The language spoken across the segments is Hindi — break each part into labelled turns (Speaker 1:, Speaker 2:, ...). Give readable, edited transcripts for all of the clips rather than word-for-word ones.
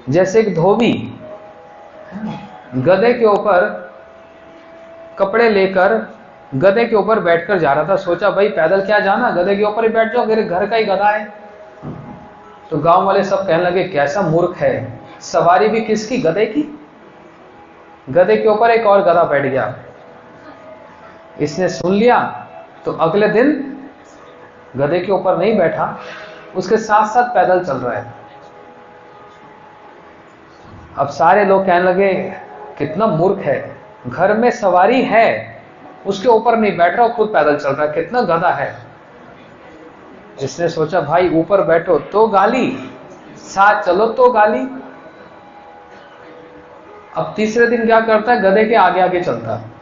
Speaker 1: जैसे एक धोबी गधे के ऊपर कपड़े लेकर गधे के ऊपर बैठकर जा रहा था। सोचा भाई पैदल क्या जाना, गधे के ऊपर ही बैठ जाओ, मेरे घर का ही गधा है। तो गांव वाले सब कहने लगे कैसा मूर्ख है, सवारी भी किसकी, गधे की। गधे के ऊपर एक और गधा बैठ गया। इसने सुन लिया तो अगले दिन गधे के ऊपर नहीं बैठा, उसके साथ साथ पैदल चल रहा है। अब सारे लोग कहने लगे कितना मूर्ख है, घर में सवारी है उसके ऊपर नहीं बैठ रहा, खुद पैदल चल रहा है, कितना गधा है। इसने सोचा भाई ऊपर बैठो तो गाली, साथ चलो तो गाली। अब तीसरे दिन क्या करता है, गधे के आगे आगे चलता है।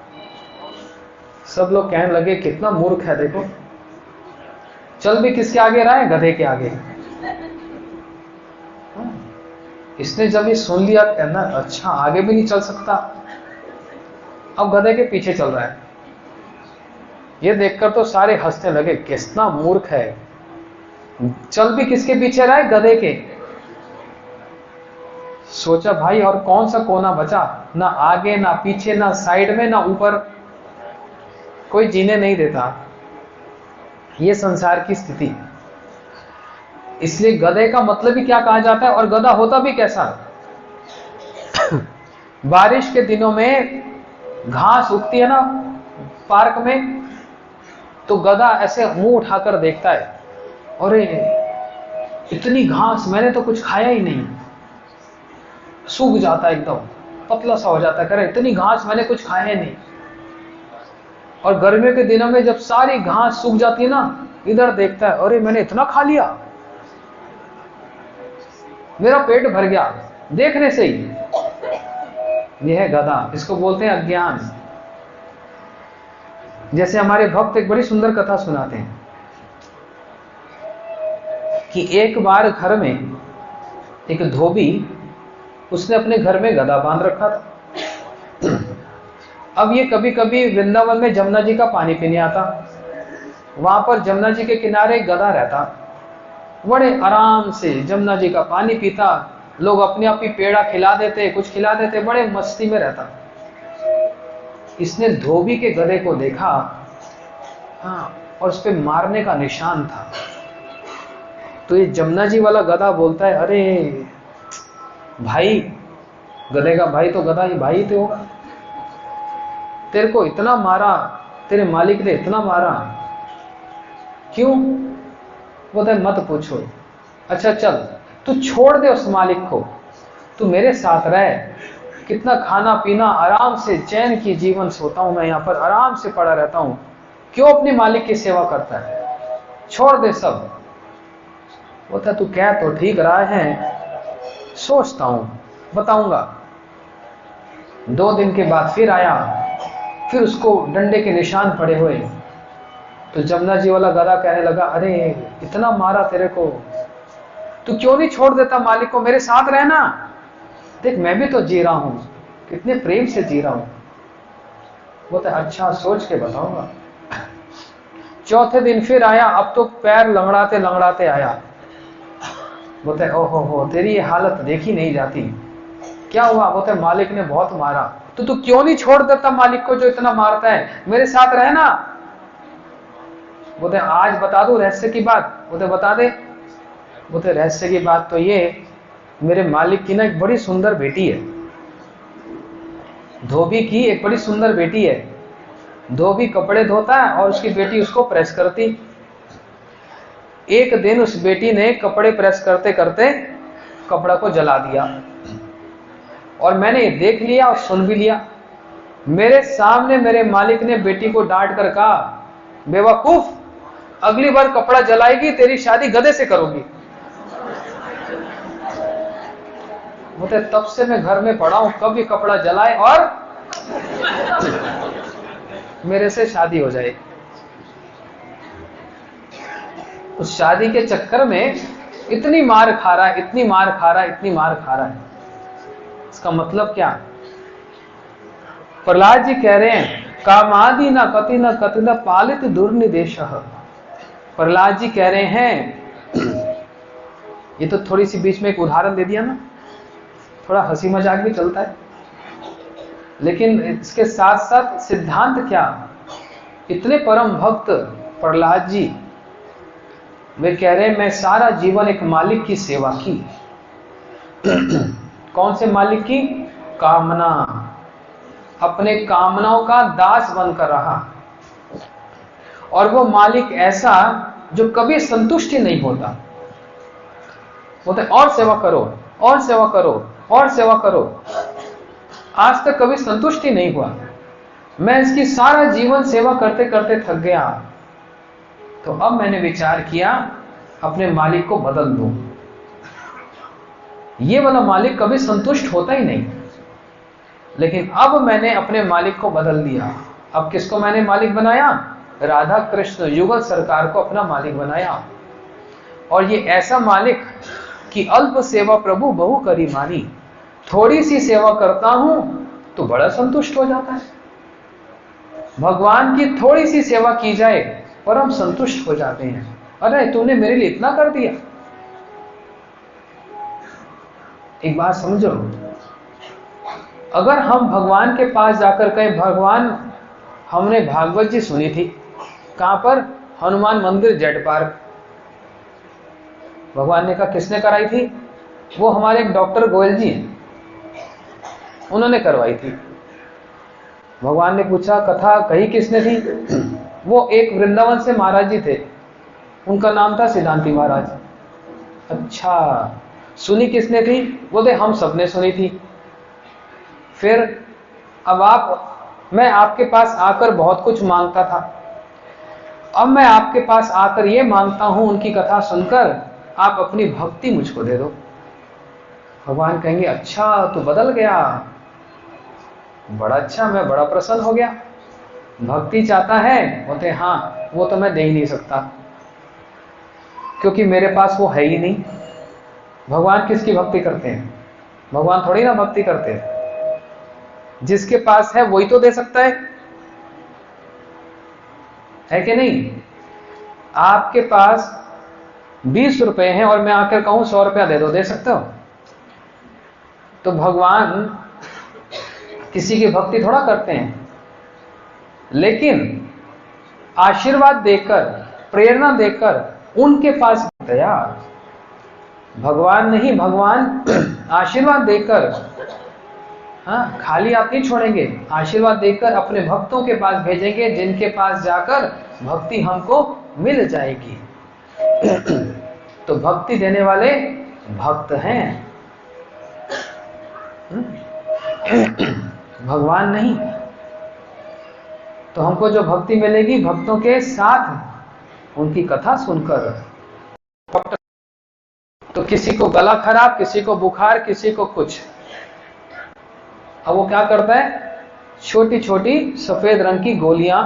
Speaker 1: सब लोग कहने लगे कितना मूर्ख है, देखो चल भी किसके आगे रहा है, गधे के आगे। इसने जब ये सुन लिया कहना अच्छा आगे भी नहीं चल सकता, अब गधे के पीछे चल रहा है। ये देखकर तो सारे हंसने लगे कितना मूर्ख है, चल भी किसके पीछे रहा है, गधे के। सोचा भाई और कौन सा कोना बचा, ना आगे ना पीछे ना साइड में ना ऊपर, कोई जीने नहीं देता। ये संसार की स्थिति। इसलिए गधे का मतलब ही क्या कहा जाता है, और गधा होता भी कैसा। बारिश के दिनों में घास उगती है ना पार्क में, तो गधा ऐसे मुंह उठाकर देखता है, अरे इतनी घास मैंने तो कुछ खाया ही नहीं, सूख जाता है एकदम पतला सा हो जाता है, करे इतनी घास मैंने कुछ खाया ही नहीं। और गर्मियों के दिनों में जब सारी घास सूख जाती है ना, इधर देखता है, अरे मैंने इतना खा लिया, मेरा पेट भर गया देखने से ही। यह है गधा, इसको बोलते हैं अज्ञान। जैसे हमारे भक्त एक बड़ी सुंदर कथा सुनाते हैं कि एक बार घर में एक धोबी, उसने अपने घर में गधा बांध रखा था। अब ये कभी कभी वृंदावन में जमुना जी का पानी पीने आता, वहां पर जमुना जी के किनारे एक गधा रहता, बड़े आराम से जमुना जी का पानी पीता, लोग अपने आप ही पेड़ा खिला देते, कुछ खिला देते, बड़े मस्ती में रहता। इसने धोबी के गधे को देखा, हाँ, और उस पे मारने का निशान था। तो ये जमुना जी वाला गधा बोलता है, अरे भाई, गधे का भाई तो गधा ही भाई तो होगा, तेरे को इतना मारा, तेरे मालिक ने इतना मारा, क्यों? बोलता है मत पूछो। अच्छा चल तू छोड़ दे उस मालिक को, तू मेरे साथ रह, कितना खाना पीना आराम से चैन की जीवन सोता हूं मैं, यहाँ पर आराम से पड़ा रहता हूं, क्यों अपने मालिक की सेवा करता है, छोड़ दे सब। बोलता तू कह तो ठीक रहा है, सोचता हूं बताऊंगा। 2 दिन के बाद फिर आया, फिर उसको डंडे के निशान पड़े हुए। तो जमुना जी वाला गधा कहने लगा, अरे इतना मारा तेरे को, तू क्यों नहीं छोड़ देता मालिक को, मेरे साथ रहना, देख मैं भी तो जी रहा हूं, कितने प्रेम से जी रहा हूं। बोलता अच्छा सोच के बताऊंगा। चौथे दिन फिर आया, अब तो पैर लंगड़ाते लंगड़ाते आया। बोलता है ओहो हो, तेरी ये हालत देखी नहीं जाती, क्या हुआ? बोलता है मालिक ने बहुत मारा। तो तू क्यों नहीं छोड़ देता मालिक को जो इतना मारता है, मेरे साथ रहना। बोलते आज बता दूं रहस्य की बात? बोलते बता दे। बोलते रहस्य की बात तो ये, मेरे मालिक की ना एक बड़ी सुंदर बेटी है, धोबी की एक बड़ी सुंदर बेटी है। धोबी कपड़े धोता है और उसकी बेटी उसको प्रेस करती। एक दिन उस बेटी ने कपड़े प्रेस करते करते कपड़ा को जला दिया, और मैंने देख लिया और सुन भी लिया। मेरे सामने मेरे मालिक ने बेटी को डांट कर कहा, बेवकूफ, अगली बार कपड़ा जलाएगी तेरी शादी गधे से करूंगी। बोलते तब से मैं घर में पड़ा हूं, कभी कपड़ा जलाए और मेरे से शादी हो जाए। उस शादी के चक्कर में इतनी मार खा रहा है, इतनी मार खा रहा है, इतनी मार खा रहा है। इसका मतलब क्या? प्रहलाद जी कह रहे हैं, कामादि न कति न कति न पालित दुर्निदेश। प्रहलाद जी कह रहे हैं, ये तो थोड़ी सी बीच में एक उदाहरण दे दिया ना, थोड़ा हंसी मजाक भी चलता है, लेकिन इसके साथ साथ सिद्धांत क्या, इतने परम भक्त प्रहलाद जी वे कह रहे हैं मैं सारा जीवन एक मालिक की सेवा की। कौन से मालिक की? कामना, अपने कामनाओं का दास बनकर रहा। और वो मालिक ऐसा जो कभी संतुष्टि नहीं होता, बोलते और सेवा करो और सेवा करो और सेवा करो, आज तक कभी संतुष्टि नहीं हुआ। मैं इसकी सारा जीवन सेवा करते करते थक गया, तो अब मैंने विचार किया अपने मालिक को बदल दूं। ये वाला मालिक कभी संतुष्ट होता ही नहीं, लेकिन अब मैंने अपने मालिक को बदल दिया। अब किसको मैंने मालिक बनाया? राधा कृष्ण युगल सरकार को अपना मालिक बनाया। और ये ऐसा मालिक कि अल्प सेवा प्रभु बहु करी मानी, थोड़ी सी सेवा करता हूं तो बड़ा संतुष्ट हो जाता है। भगवान की थोड़ी सी सेवा की जाए परम संतुष्ट हो जाते हैं। अरे तूने मेरे लिए इतना कर दिया। एक बात समझो, अगर हम भगवान के पास जाकर कहें भगवान हमने भागवत जी सुनी थी, कहां पर? हनुमान मंदिर जेड पार्क। भगवान ने कहा किसने कराई थी? वो हमारे एक डॉक्टर गोयल जी हैं, उन्होंने करवाई थी। भगवान ने पूछा कथा कही किसने थी? वो एक वृंदावन से महाराज जी थे, उनका नाम था सिद्धांति महाराज। अच्छा, सुनी किसने थी? बोले हम सबने सुनी थी। फिर अब मैं आपके पास आकर बहुत कुछ मांगता था, अब मैं आपके पास आकर ये मांगता हूं उनकी कथा सुनकर आप अपनी भक्ति मुझको दे दो। भगवान कहेंगे अच्छा तू बदल गया, बड़ा अच्छा, मैं बड़ा प्रसन्न हो गया। भक्ति चाहता है? बोलते हाँ, वो तो मैं दे ही नहीं सकता क्योंकि मेरे पास वो है ही नहीं। भगवान किसकी भक्ति करते हैं? भगवान थोड़ी ना भक्ति करते हैं, जिसके पास है वही तो दे सकता है कि नहीं? आपके पास 20 रुपए हैं और मैं आकर कहूं 100 रुपया दे दो, दे सकते हो? तो भगवान किसी की भक्ति थोड़ा करते हैं, लेकिन आशीर्वाद देकर, प्रेरणा देकर उनके पास दया। भगवान नहीं, भगवान आशीर्वाद देकर, हाँ, खाली आप नहीं छोड़ेंगे, आशीर्वाद देकर अपने भक्तों के पास भेजेंगे, जिनके पास जाकर भक्ति हमको मिल जाएगी। तो भक्ति देने वाले भक्त हैं, भगवान नहीं। तो हमको जो भक्ति मिलेगी भक्तों के साथ, उनकी कथा सुनकर। तो किसी को गला खराब, किसी को बुखार, किसी को कुछ, अब वो क्या करता है? छोटी छोटी सफेद रंग की गोलियां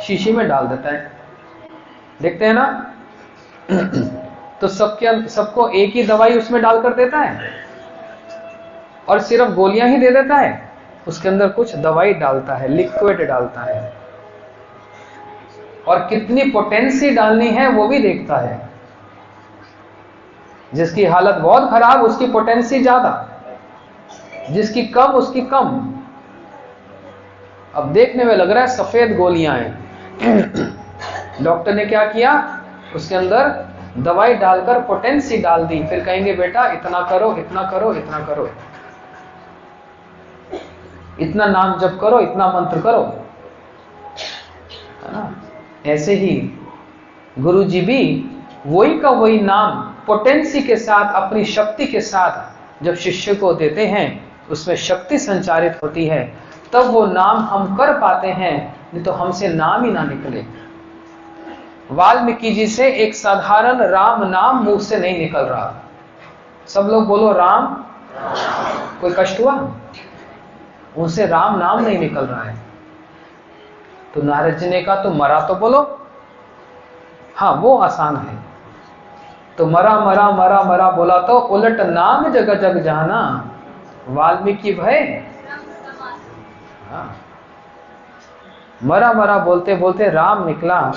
Speaker 1: शीशी में डाल देता है, देखते हैं ना? तो सबको एक ही दवाई उसमें डालकर देता है और सिर्फ गोलियां ही दे देता है, उसके अंदर कुछ दवाई डालता है, लिक्विड डालता है, और कितनी पोटेंसी डालनी है वो भी देखता है। जिसकी हालत बहुत खराब उसकी पोटेंसी ज्यादा, जिसकी कम उसकी कम। अब देखने में लग रहा है सफेद गोलियां हैं, डॉक्टर ने क्या किया? उसके अंदर दवाई डालकर पोटेंसी डाल दी, फिर कहेंगे बेटा इतना करो, इतना करो, इतना करो, इतना नाम जप करो, इतना मंत्र करो, है ना? ऐसे ही गुरु जी भी वही का वही नाम पोटेंसी के साथ, अपनी शक्ति के साथ जब शिष्य को देते हैं, उसमें शक्ति संचारित होती है, तब वो नाम हम कर पाते हैं, नहीं तो हमसे नाम ही ना निकले। वाल्मीकि जी से एक साधारण राम नाम मुंह से नहीं निकल रहा। सब लोग बोलो राम, कोई कष्ट हुआ? उनसे राम नाम नहीं निकल रहा है। तो नारद जी ने कहा तो मरा तो बोलो, हाँ वो आसान है। तो मरा मरा मरा मरा बोला तो उलट नाम जग जग जाना, वाल्मीकि भय। हाँ, मरा मरा बोलते बोलते राम निकला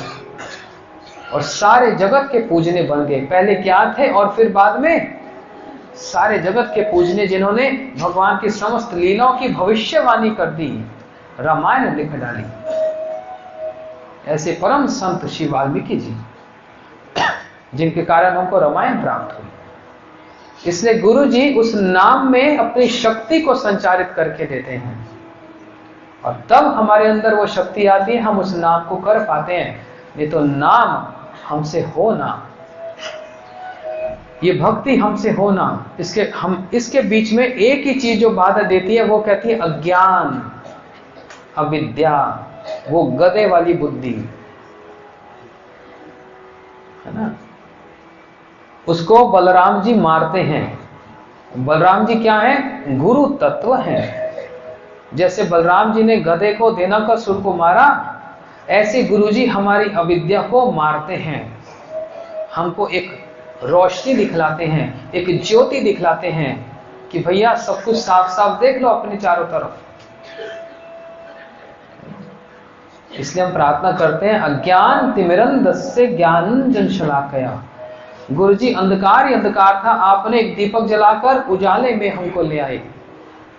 Speaker 1: और सारे जगत के पूजने बन गए। पहले क्या थे और फिर बाद में सारे जगत के पूजने, जिन्होंने भगवान की समस्त लीलाओं की भविष्यवाणी कर दी, रामायण लिख डाली, ऐसे परम संत श्री वाल्मीकि जी, जिनके कारण हमको रामायण प्राप्त हुई। इसलिए गुरु जी उस नाम में अपनी शक्ति को संचारित करके देते हैं, और तब हमारे अंदर वो शक्ति आती है, हम उस नाम को कर पाते हैं। नहीं तो नाम हमसे हो ना, ये भक्ति हमसे हो ना, इसके बीच में एक ही चीज जो बाधा देती है, वो कहती है अज्ञान, अविद्या, वो गधे वाली बुद्धि, है ना। उसको बलराम जी मारते हैं। बलराम जी क्या है? गुरु तत्व है। जैसे बलराम जी ने गधे को, देनाकासुर को मारा, ऐसे गुरु जी हमारी अविद्या को मारते हैं, हमको एक रोशनी दिखलाते हैं, एक ज्योति दिखलाते हैं कि भैया सब कुछ साफ साफ देख लो अपने चारों तरफ। इसलिए हम प्रार्थना करते हैं, अज्ञान तिमिरंधस्य ज्ञानांजन शलाकया। गुरु जी अंधकार ही अंधकार था, आपने एक दीपक जलाकर उजाले में हमको ले आए,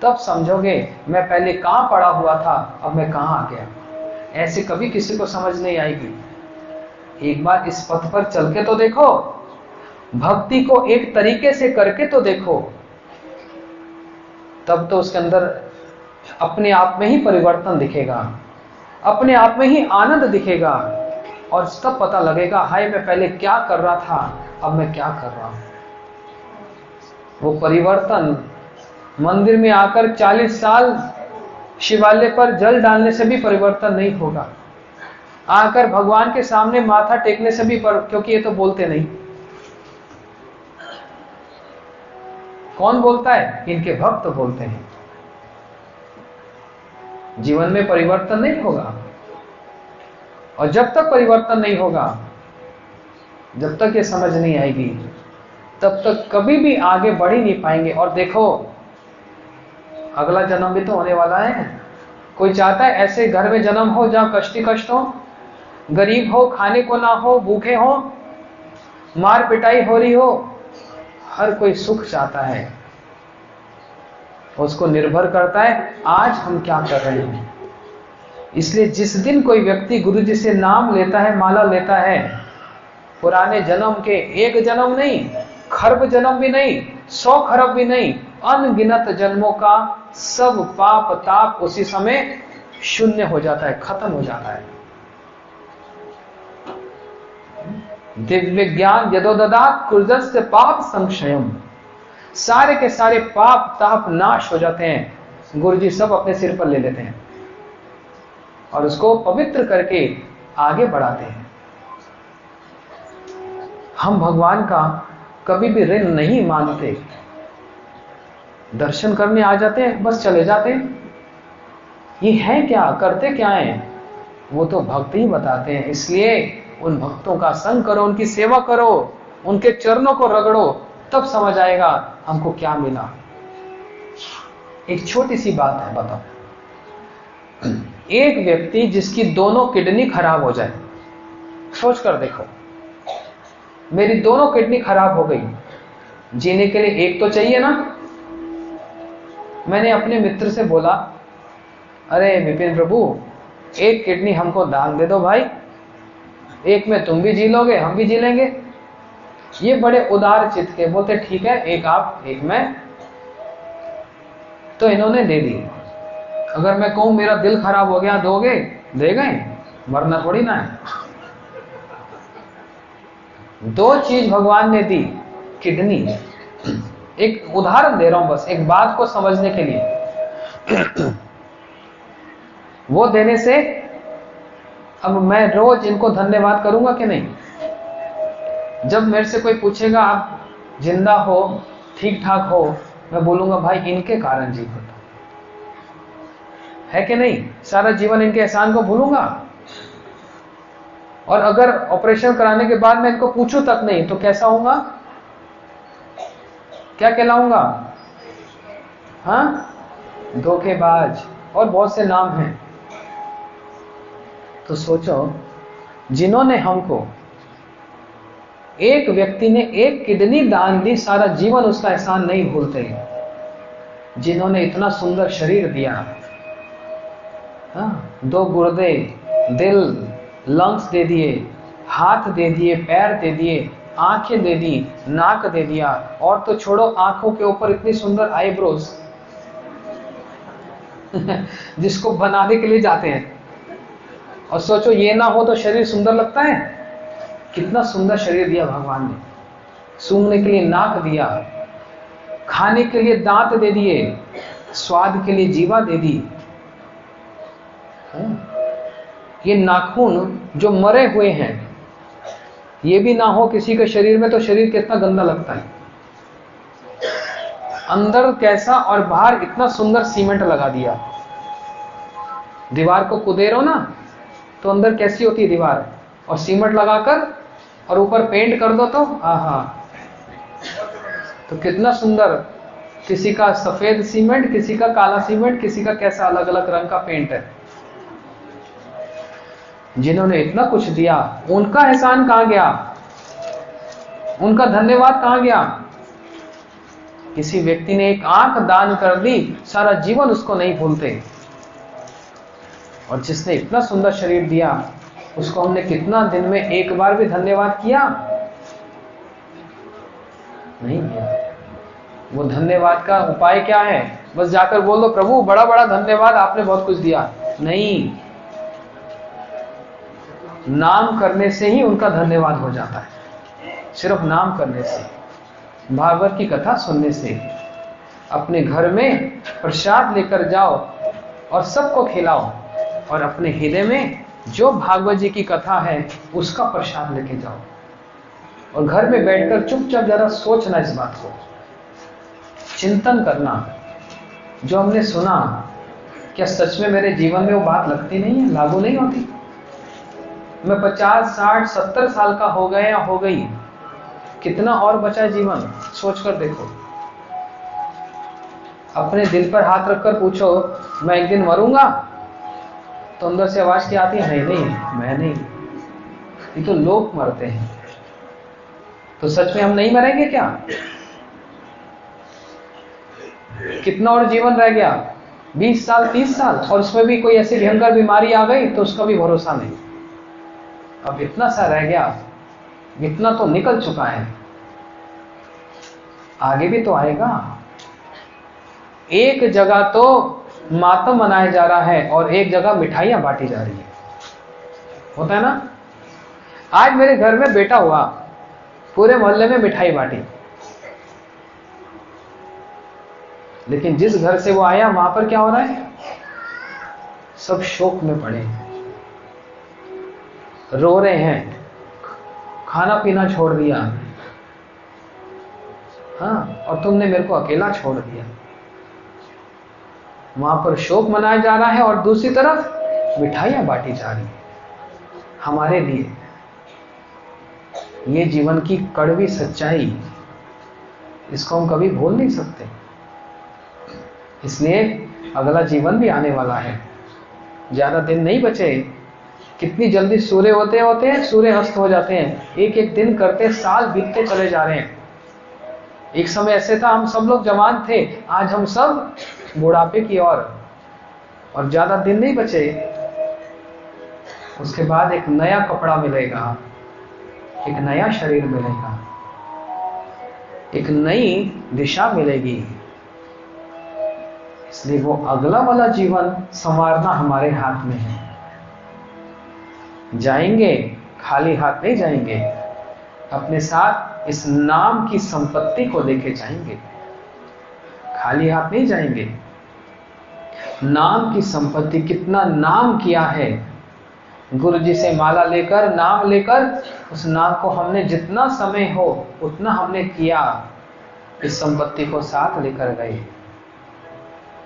Speaker 1: तब समझोगे मैं पहले कहां पड़ा हुआ था, अब मैं कहां आ गया। ऐसे कभी किसी को समझ नहीं आएगी। एक बार इस पथ पर चल के तो देखो, भक्ति को एक तरीके से करके तो देखो, तब तो उसके अंदर अपने आप में ही परिवर्तन दिखेगा, अपने आप में ही आनंद दिखेगा, और तब पता लगेगा हाय मैं पहले क्या कर रहा था, अब मैं क्या कर रहा हूं। वो परिवर्तन मंदिर में आकर 40 साल शिवालय पर जल डालने से भी परिवर्तन नहीं होगा, आकर भगवान के सामने माथा टेकने से भी क्योंकि ये तो बोलते नहीं। कौन बोलता है? इनके भक्त बोलते हैं। जीवन में परिवर्तन नहीं होगा, और जब तक परिवर्तन नहीं होगा, जब तक ये समझ नहीं आएगी, तब तक कभी भी आगे बढ़ ही नहीं पाएंगे। और देखो अगला जन्म भी तो होने वाला है। कोई चाहता है ऐसे घर में जन्म हो जहां कष्ट ही कष्ट हो, गरीब हो, खाने को ना हो, भूखे हो, मार पिटाई हो रही हो? हर कोई सुख चाहता है। उसको निर्भर करता है आज हम क्या कर रहे हैं। इसलिए जिस दिन कोई व्यक्ति गुरु जी से नाम लेता है, माला लेता है, पुराने जन्म के एक जन्म नहीं, खरब जन्म भी नहीं, 100 खरब भी नहीं, अनगिनत जन्मों का सब पाप ताप उसी समय शून्य हो जाता है, खत्म हो जाता है। दिव्य ज्ञान यदो ददात कुर्जस्य पाप संक्षयम, सारे के सारे पाप ताप नाश हो जाते हैं। गुरु जी सब अपने सिर पर ले लेते हैं और उसको पवित्र करके आगे बढ़ाते हैं। हम भगवान का कभी भी ऋण नहीं मानते, दर्शन करने आ जाते हैं, बस चले जाते हैं। ये है क्या, करते क्या है, वो तो भक्त ही बताते हैं। इसलिए उन भक्तों का संग करो, उनकी सेवा करो, उनके चरणों को रगड़ो, तब समझ आएगा हमको क्या मिला। एक छोटी सी बात है, बताओ, एक व्यक्ति जिसकी दोनों किडनी खराब हो जाए, सोच कर देखो, मेरी दोनों किडनी खराब हो गई, जीने के लिए एक तो चाहिए ना। मैंने अपने मित्र से बोला, अरे विपिन प्रभु, एक किडनी हमको दान दे दो भाई, एक में तुम भी जी लोगे, हम भी जी लेंगे। ये बड़े उदार चित्त के, बोलते ठीक है, एक आप एक मैं। तो इन्होंने दे दी। अगर मैं कहूं मेरा दिल खराब हो गया, दोगे? दे गए, वरना थोड़ी ना है। दो चीज भगवान ने दी, किडनी। एक उदाहरण दे रहा हूं बस, एक बात को समझने के लिए। वो देने से अब मैं रोज इनको धन्यवाद करूंगा कि नहीं? जब मेरे से कोई पूछेगा आप जिंदा हो, ठीक ठाक हो, मैं बोलूंगा भाई इनके कारण जीवित हो, है कि नहीं? सारा जीवन इनके एहसान को भूलूंगा। और अगर ऑपरेशन कराने के बाद मैं इनको पूछूं तक नहीं, तो कैसा होऊंगा? क्या कहलाऊंगा? हाँ, धोखेबाज, और बहुत से नाम हैं। तो सोचो, जिन्होंने हमको एक व्यक्ति ने एक किडनी दान दी, सारा जीवन उसका एहसान नहीं भूलते। जिन्होंने इतना सुंदर शरीर दिया, हाँ, 2 गुर्दे, दिल, लंग्स दे दिए, हाथ दे दिए, पैर दे दिए, आंखें दे दी, नाक दे दिया, और तो छोड़ो आंखों के ऊपर इतनी सुंदर आईब्रोज जिसको बनाने के लिए जाते हैं। और सोचो ये ना हो तो शरीर सुंदर लगता है? कितना सुंदर शरीर दिया भगवान ने। सूंघने के लिए नाक दिया, खाने के लिए दांत दे दिए, स्वाद के लिए जीवा दे दी। ये नाखून जो मरे हुए हैं, ये भी ना हो किसी के शरीर में तो शरीर कितना गंदा लगता है। अंदर कैसा और बाहर इतना सुंदर सीमेंट लगा दिया। दीवार को कुदेरो ना तो अंदर कैसी होती है दीवार, और सीमेंट लगाकर और ऊपर पेंट कर दो तो आहा, तो कितना सुंदर। किसी का सफेद सीमेंट, किसी का काला सीमेंट, किसी का कैसा अलग अलग रंग का पेंट है। जिन्होंने इतना कुछ दिया उनका एहसान कहां गया, उनका धन्यवाद कहां गया? किसी व्यक्ति ने एक आंख दान कर दी, सारा जीवन उसको नहीं भूलते। और जिसने इतना सुंदर शरीर दिया, उसको हमने कितना दिन में एक बार भी धन्यवाद किया? नहीं किया। वो धन्यवाद का उपाय क्या है? बस जाकर बोल दो प्रभु बड़ा बड़ा धन्यवाद, आपने बहुत कुछ दिया। नहीं, नाम करने से ही उनका धन्यवाद हो जाता है। सिर्फ नाम करने से, भागवत की कथा सुनने से। अपने घर में प्रसाद लेकर जाओ और सबको खिलाओ, और अपने हृदय में जो भागवत जी की कथा है उसका प्रसाद लेके जाओ, और घर में बैठकर चुपचाप जरा सोचना, इस बात को चिंतन करना। जो हमने सुना, क्या सच में मेरे जीवन में वो बात लगती नहीं है, लागू नहीं होती? मैं 50, 60, 70 साल का हो गया या हो गई, कितना और बचा जीवन, सोचकर देखो। अपने दिल पर हाथ रखकर पूछो मैं एक दिन मरूंगा, तो अंदर से आवाज क्या आती है? नहीं, मैं नहीं, ये तो लोग मरते हैं। तो सच में हम नहीं मरेंगे क्या? कितना और जीवन रह गया? 20 साल, 30 साल, और उसमें भी कोई ऐसी भयंकर बीमारी आ गई तो उसका भी भरोसा नहीं। अब इतना सा रह गया, इतना तो निकल चुका है, आगे भी तो आएगा। एक जगह तो मातम मनाया जा रहा है और एक जगह मिठाइयां बांटी जा रही है, होता है ना? आज मेरे घर में बेटा हुआ, पूरे मोहल्ले में मिठाई बांटी, लेकिन जिस घर से वो आया वहां पर क्या हो रहा है? सब शोक में पड़े, रो रहे हैं, खाना पीना छोड़ दिया, हाँ, और तुमने मेरे को अकेला छोड़ दिया। वहां पर शोक मनाया जा रहा है और दूसरी तरफ मिठाइयां बांटी जा रही है हमारे लिए। ये जीवन की कड़वी सच्चाई, इसको हम कभी भूल नहीं सकते। इसलिए अगला जीवन भी आने वाला है, ज्यादा दिन नहीं बचे। कितनी जल्दी सूर्य होते हैं, सूर्य अस्त हो जाते हैं। एक एक दिन करते साल बीतते चले जा रहे हैं। एक समय ऐसे था हम सब लोग जवान थे, आज हम सब बुढ़ापे की ओर, और ज्यादा दिन नहीं बचे। उसके बाद एक नया कपड़ा मिलेगा, एक नया शरीर मिलेगा, एक नई दिशा मिलेगी। इसलिए वो अगला वाला जीवन संवारना हमारे हाथ में है। जाएंगे, खाली हाथ नहीं जाएंगे, अपने साथ इस नाम की संपत्ति को लेके जाएंगे। खाली हाथ नहीं जाएंगे। नाम की संपत्ति, कितना नाम किया है गुरु जी से, माला लेकर, नाम लेकर, उस नाम को हमने जितना समय हो उतना हमने किया। इस संपत्ति को साथ लेकर गए।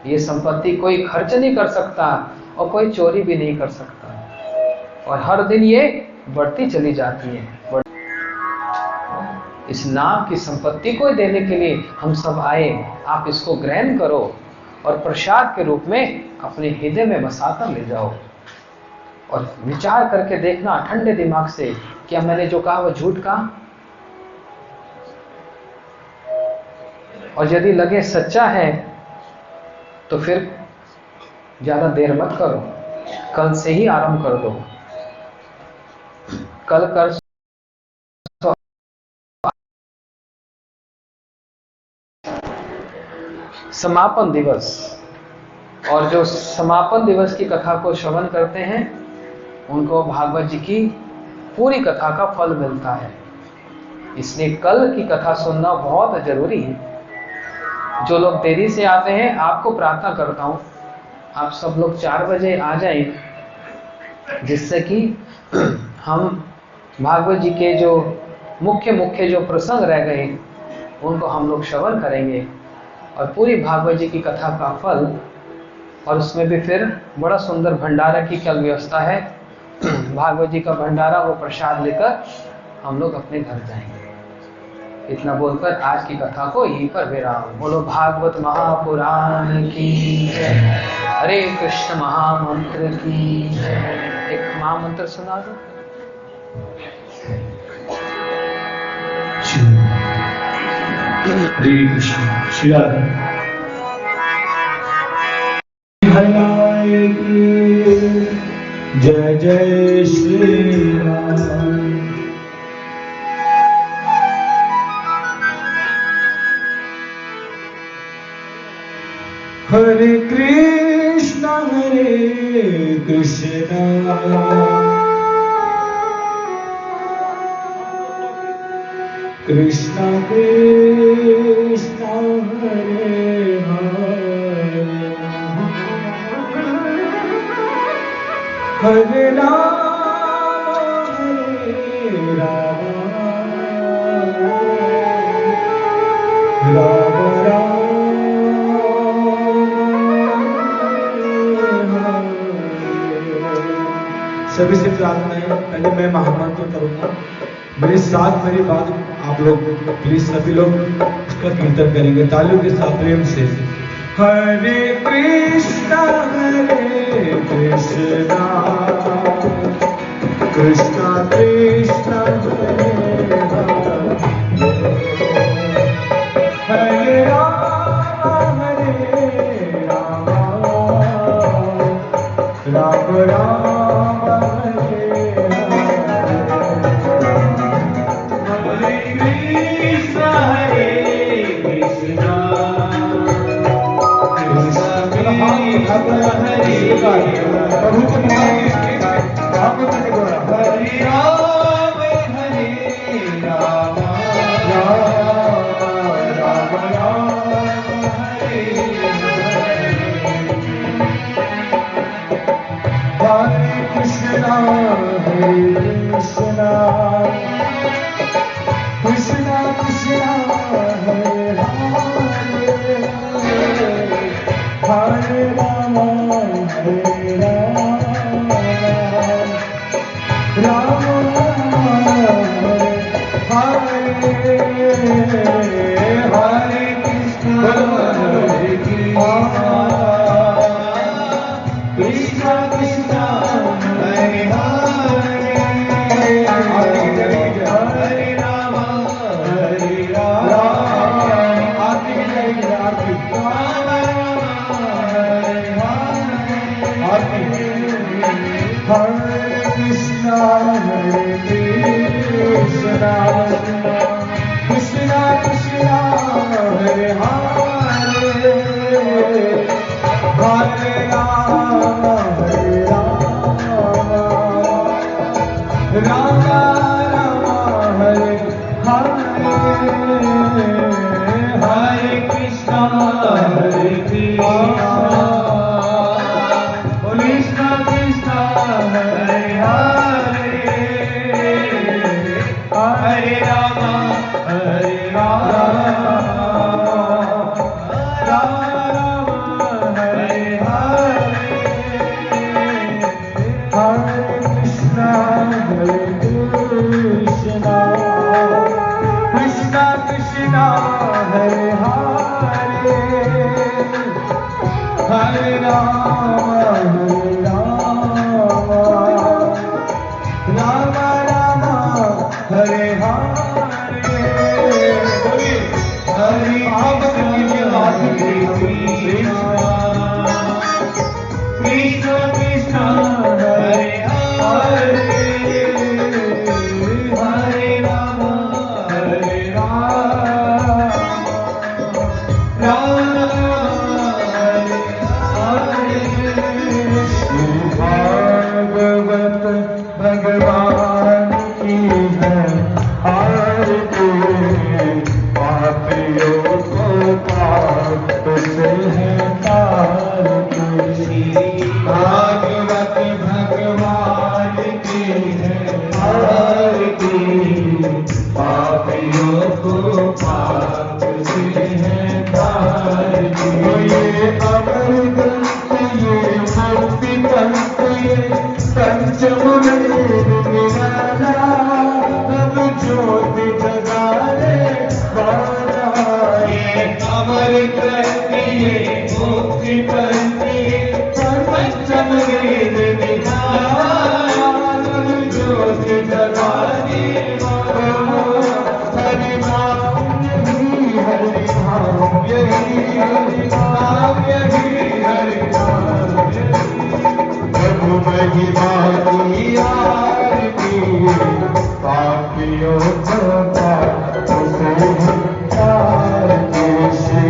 Speaker 1: ये संपत्ति कोई खर्च नहीं कर सकता और कोई चोरी भी नहीं कर सकता, और हर दिन ये बढ़ती चली जाती है। इस नाम की संपत्ति को देने के लिए हम सब आए। आप इसको ग्रहण करो और प्रसाद के रूप में अपने हृदय में बसाकर ले जाओ, और विचार करके देखना ठंडे दिमाग से, क्या मैंने जो कहा वो झूठ कहा? और यदि लगे सच्चा है तो फिर ज्यादा देर मत करो, कल से ही आरंभ कर दो। कल कर समापन दिवस, और जो समापन दिवस की कथा को श्रवण करते हैं उनको भागवत जी की पूरी कथा का फल मिलता है। इसलिए कल की कथा सुनना बहुत जरूरी है। जो लोग देरी से आते हैं, आपको प्रार्थना करता हूं आप सब लोग 4 बजे आ जाएं, जिससे कि हम भागवत जी के जो मुख्य जो प्रसंग रह गए उनको हम लोग श्रवण करेंगे, और पूरी भागवत जी की कथा का फल, और उसमें भी फिर बड़ा सुंदर भंडारा की कल व्यवस्था है। भागवत जी का भंडारा, वो प्रसाद लेकर हम लोग अपने घर जाएंगे। इतना बोलकर आज की कथा को यहीं पर विराम। बोलो भागवत महापुराण की जय, हरे कृष्ण महामंत्र की जय। एक महामंत्र सुना दो।
Speaker 2: हरे कृष्ण श्री राधे जय जय श्री राम। हरे कृष्ण कृष्ण कृष्ण हरे हरे राम राम राम सभी से प्रार्थना है, पहले मैं महामंत्र करूंगा, मेरे साथ मेरी बात आप लोग प्लीज सभी लोग उसका कीर्तन करेंगे तालियों के साथ प्रेम से। हरे कृष्णा कृष्णा कृष्णा हरे राम राम राम
Speaker 3: हरे
Speaker 2: तार की, ये अमर ग्रंथ ये मुक्ति पंथ ये पंचम वेद निराला, तब ज्योति जगाने वाला। ये अमर ग्रंथ ये मुक्ति पंथ ये पंचम वेद निराला, तब ज्योति जगाने वाला। हरि नाम यही हरि नाम यही हरि नाम यही हरि नाम यही। प्रभु महिमा की आरती, पापियों को उसे प्यार के उसे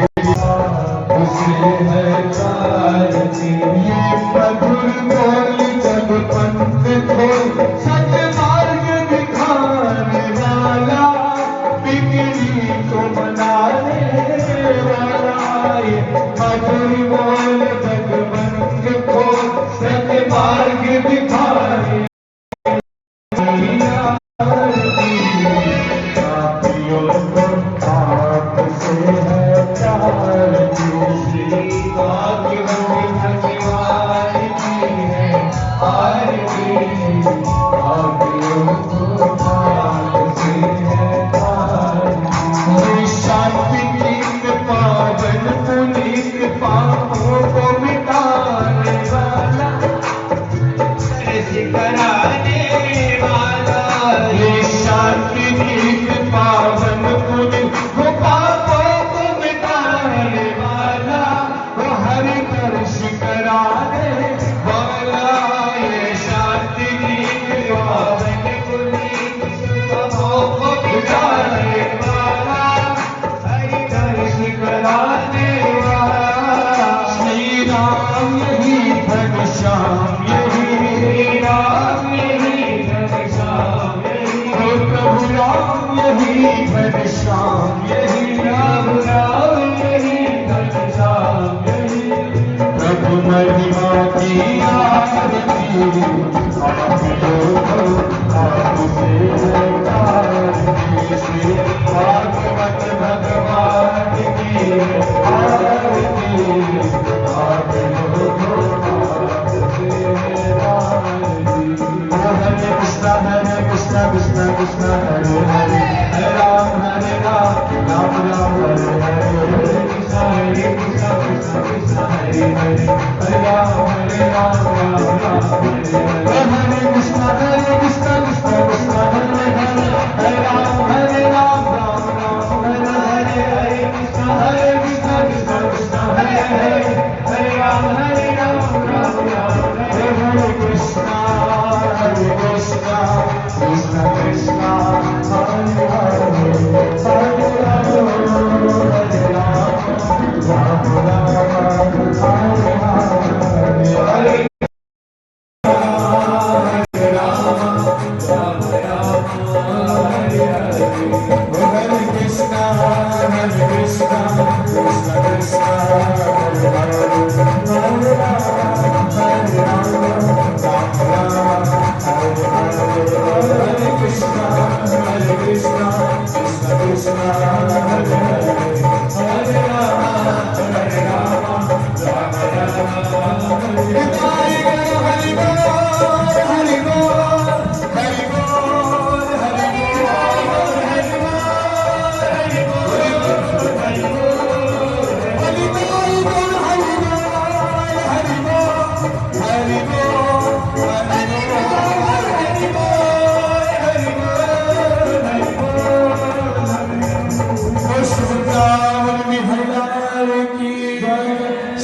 Speaker 2: है कारती। ये मधुर बोली जग पंथ खोल, सत्य मार्ग दिखाने वाला, बिगड़ी को मनाने वाला। ये मधुर बोल जग पंथ खोल, सत्य मार्ग दिखाने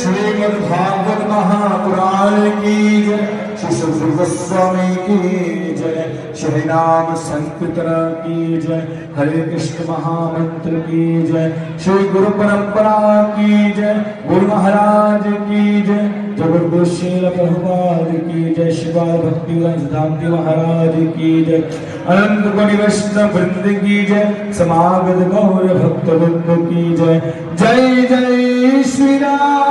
Speaker 2: श्रीमद्भागवत महापुराण की जय, श्री सद्गुरु गोस्वामी की जय, श्री नाम संकीर्तन की जय, हरे कृष्ण महामंत्र की जय, श्री गुरु परंपरा की जय, गुरु महाराज की जय, जगद्गुरु श्रील प्रभुपाद की जय, शिवाय भक्तिवंश धामजी महाराज की जय, अनंत कोटि वैष्णव वृंद की जय, समागत गौर भक्त वृंद की जय। जय जय श्री राम।